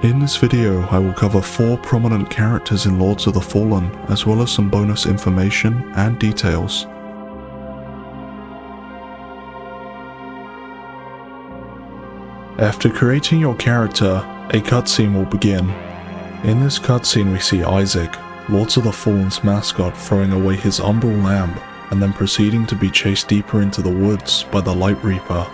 In this video, I will cover 4 prominent characters in Lords of the Fallen, as well as some bonus information and details. After creating your character, a cutscene will begin. In this cutscene we see Isaac, Lords of the Fallen's mascot, throwing away his umbral lamp and then proceeding to be chased deeper into the woods by the Lightreaper.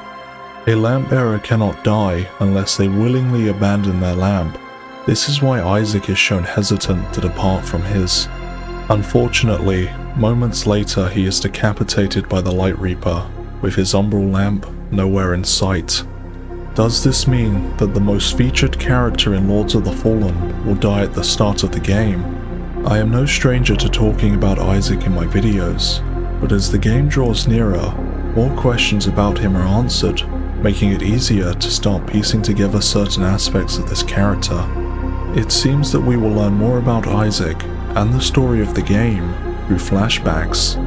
A lamp bearer cannot die unless they willingly abandon their lamp. This is why Isaac is shown hesitant to depart from his. Unfortunately, moments later he is decapitated by the Lightreaper, with his umbral lamp nowhere in sight. Does this mean that the most featured character in Lords of the Fallen will die at the start of the game? I am no stranger to talking about Isaac in my videos, but as the game draws nearer, more questions about him are answered, making it easier to start piecing together certain aspects of this character. It seems that we will learn more about Isaac and the story of the game through flashbacks.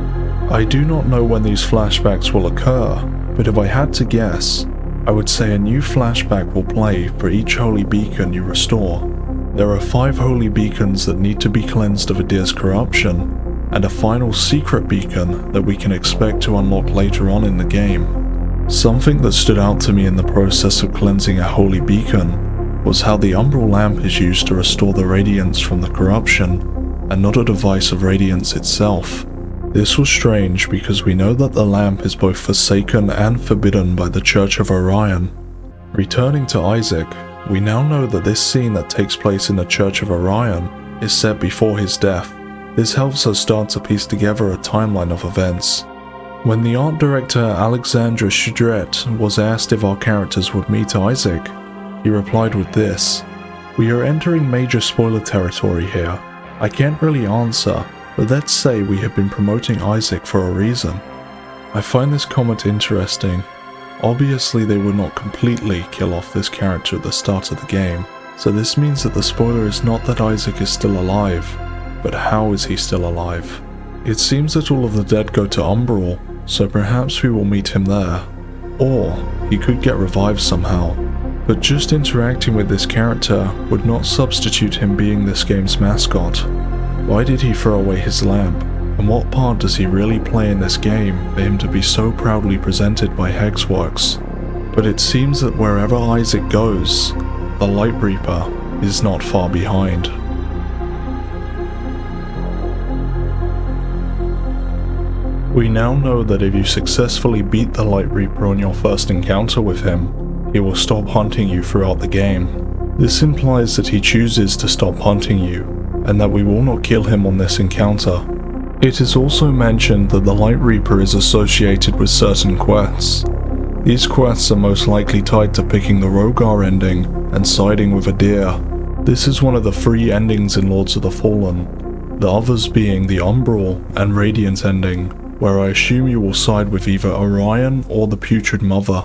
I do not know when these flashbacks will occur, but if I had to guess, I would say a new flashback will play for each holy beacon you restore. There are 5 holy beacons that need to be cleansed of Adir's corruption, and a final secret beacon that we can expect to unlock later on in the game. Something that stood out to me in the process of cleansing a holy beacon was how the umbral lamp is used to restore the radiance from the corruption, and not a device of radiance itself. This was strange because we know that the lamp is both forsaken and forbidden by the Church of Orion. Returning to Isaac, we now know that this scene that takes place in the Church of Orion is set before his death. This helps us start to piece together a timeline of events. When the art director Alexandre Choudret was asked if our characters would meet Isaac, he replied with this: "We are entering major spoiler territory here. I can't really answer, but let's say we have been promoting Isaac for a reason." I find this comment interesting. Obviously they would not completely kill off this character at the start of the game, so this means that the spoiler is not that Isaac is still alive, but how is he still alive? It seems that all of the dead go to Umbral, so perhaps we will meet him there. Or he could get revived somehow. But just interacting with this character would not substitute him being this game's mascot. Why did he throw away his lamp? And what part does he really play in this game for him to be so proudly presented by Hexworks? But it seems that wherever Isaac goes, the Lightreaper is not far behind. We now know that if you successfully beat the Lightreaper on your first encounter with him, he will stop hunting you throughout the game. This implies that he chooses to stop hunting you, and that we will not kill him on this encounter. It is also mentioned that the Lightreaper is associated with certain quests. These quests are most likely tied to picking the Rogar ending and siding with Adir. This is one of the 3 endings in Lords of the Fallen, the others being the Umbral and Radiant ending, where I assume you will side with either Orion or the Putrid Mother.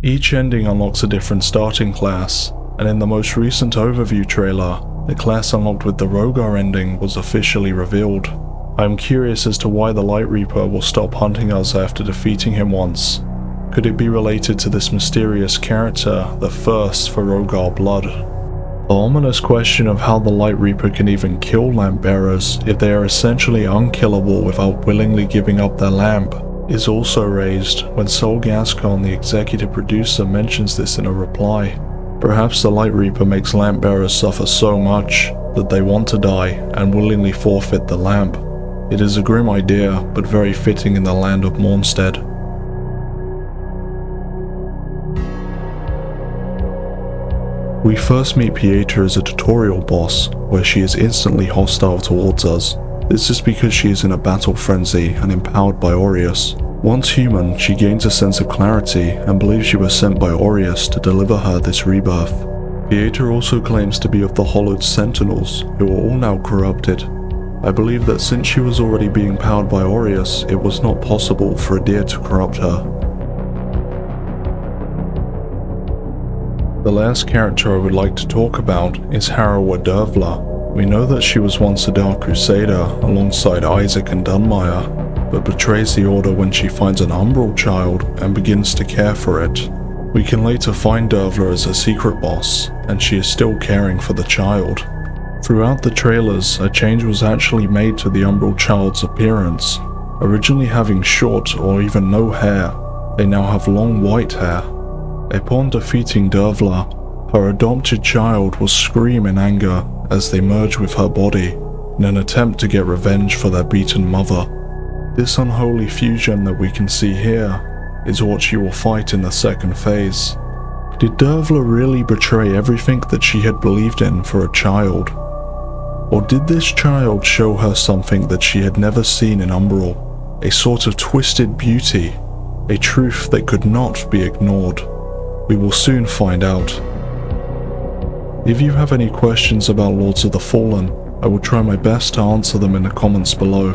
Each ending unlocks a different starting class, and in the most recent overview trailer, the class unlocked with the Rogar ending was officially revealed. I am curious as to why the Lightreaper will stop hunting us after defeating him once. Could it be related to this mysterious character that thirsts for Rogar blood? The ominous question of how the Lightreaper can even kill lamp bearers if they are essentially unkillable without willingly giving up their lamp is also raised when Sol Gascon, the executive producer, mentions this in a reply. Perhaps the Lightreaper makes lamp bearers suffer so much that they want to die and willingly forfeit the lamp. It is a grim idea, but very fitting in the land of Mornstead. We first meet Pieta as a tutorial boss, where she is instantly hostile towards us. This is because she is in a battle frenzy and empowered by Aureus. Once human, she gains a sense of clarity and believes she was sent by Aureus to deliver her this rebirth. Pieta also claims to be of the Hollowed Sentinels, who are all now corrupted. I believe that since she was already being powered by Aureus, it was not possible for Adir to corrupt her. The last character I would like to talk about is Harrower Dervla. We know that she was once a Dark Crusader alongside Isaac and Dunmire, but betrays the order when she finds an Umbral child and begins to care for it. We can later find Dervla as a secret boss, and she is still caring for the child. Throughout the trailers, a change was actually made to the Umbral child's appearance. Originally having short or even no hair, they now have long white hair. Upon defeating Dervla, her adopted child will scream in anger as they merge with her body in an attempt to get revenge for their beaten mother. This unholy fusion that we can see here is what she will fight in the second phase. Did Dervla really betray everything that she had believed in for a child? Or did this child show her something that she had never seen in Umbral? A sort of twisted beauty, a truth that could not be ignored. We will soon find out. If you have any questions about Lords of the Fallen, I will try my best to answer them in the comments below.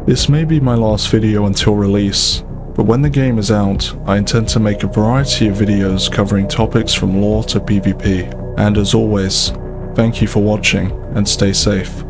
This may be my last video until release, but when the game is out, I intend to make a variety of videos covering topics from lore to PvP. And as always, thank you for watching and stay safe.